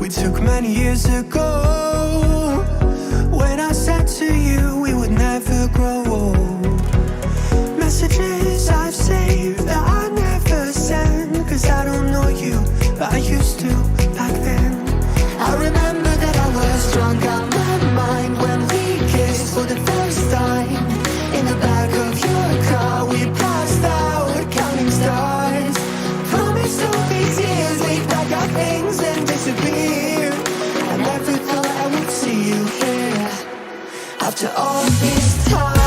we took many years ago, when I said to you we would never grow old. Messages I've saved that I never send, 'cause I don't know you, but I used to back then. I remember that I was drunk out my mind when we kissed for the first time. In the back of your car we passed out counting stars. Promised all these years we'd pack our things and disappear. I never thought I would see you here after all this time.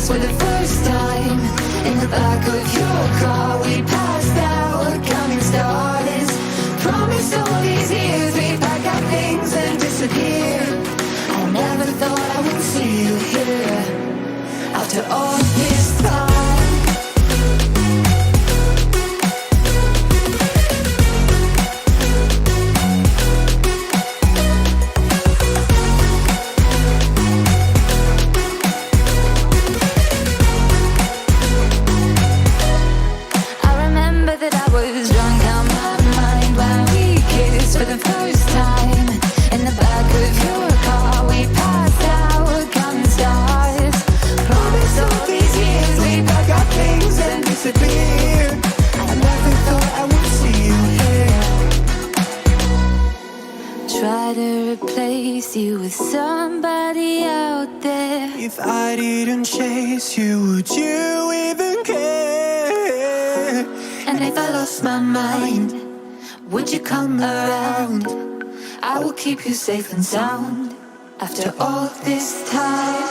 For the first time, in the back of your car we passed out counting stars. Promised all these years we'd pack our things and disappear. I never thought I would see you here after all this time. For the first time, in the back of your car we passed out counting stars. Promised all these years we'd pack our things and disappear. I never thought I would see you here. Try to replace you with somebody out there. If I didn't chase you, would you even care? And if I lost my mind, would you come around? I will keep you safe and sound after all this time.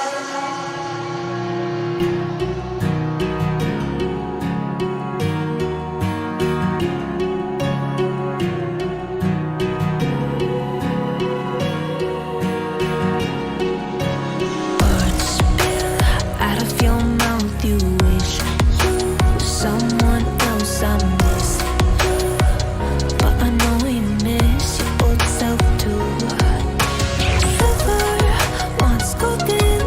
Words spill out of your mouth. You wish you were someone else. I miss you, but I know you miss your old self too. Ever once golden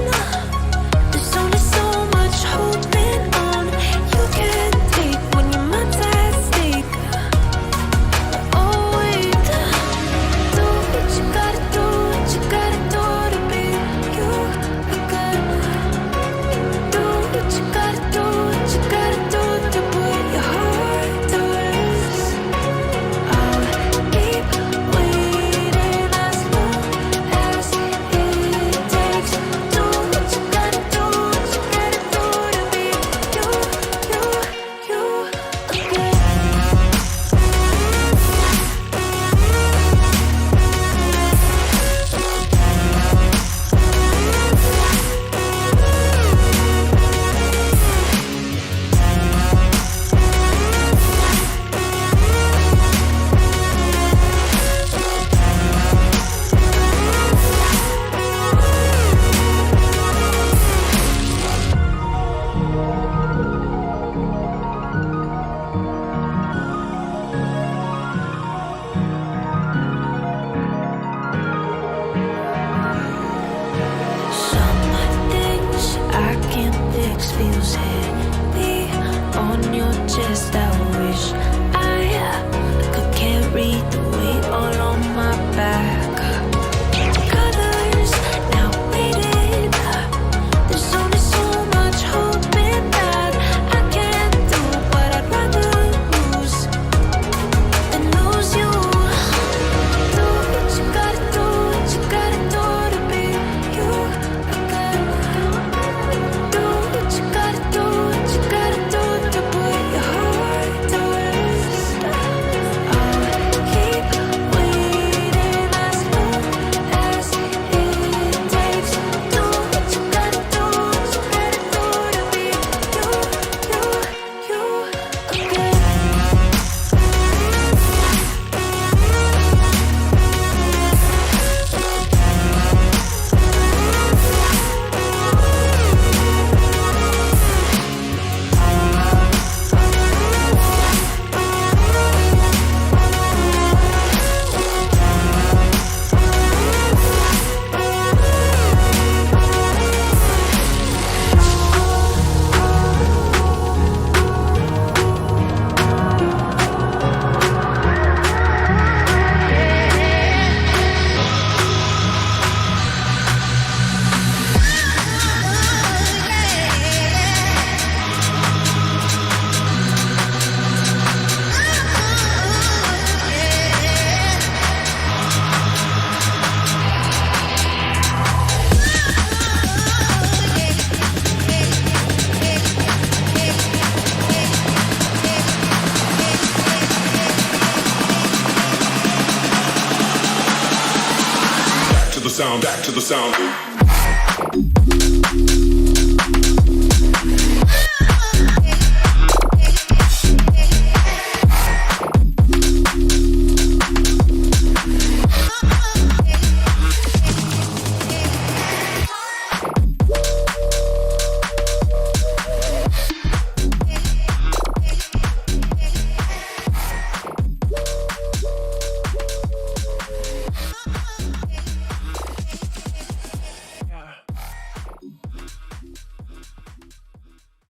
to the sound.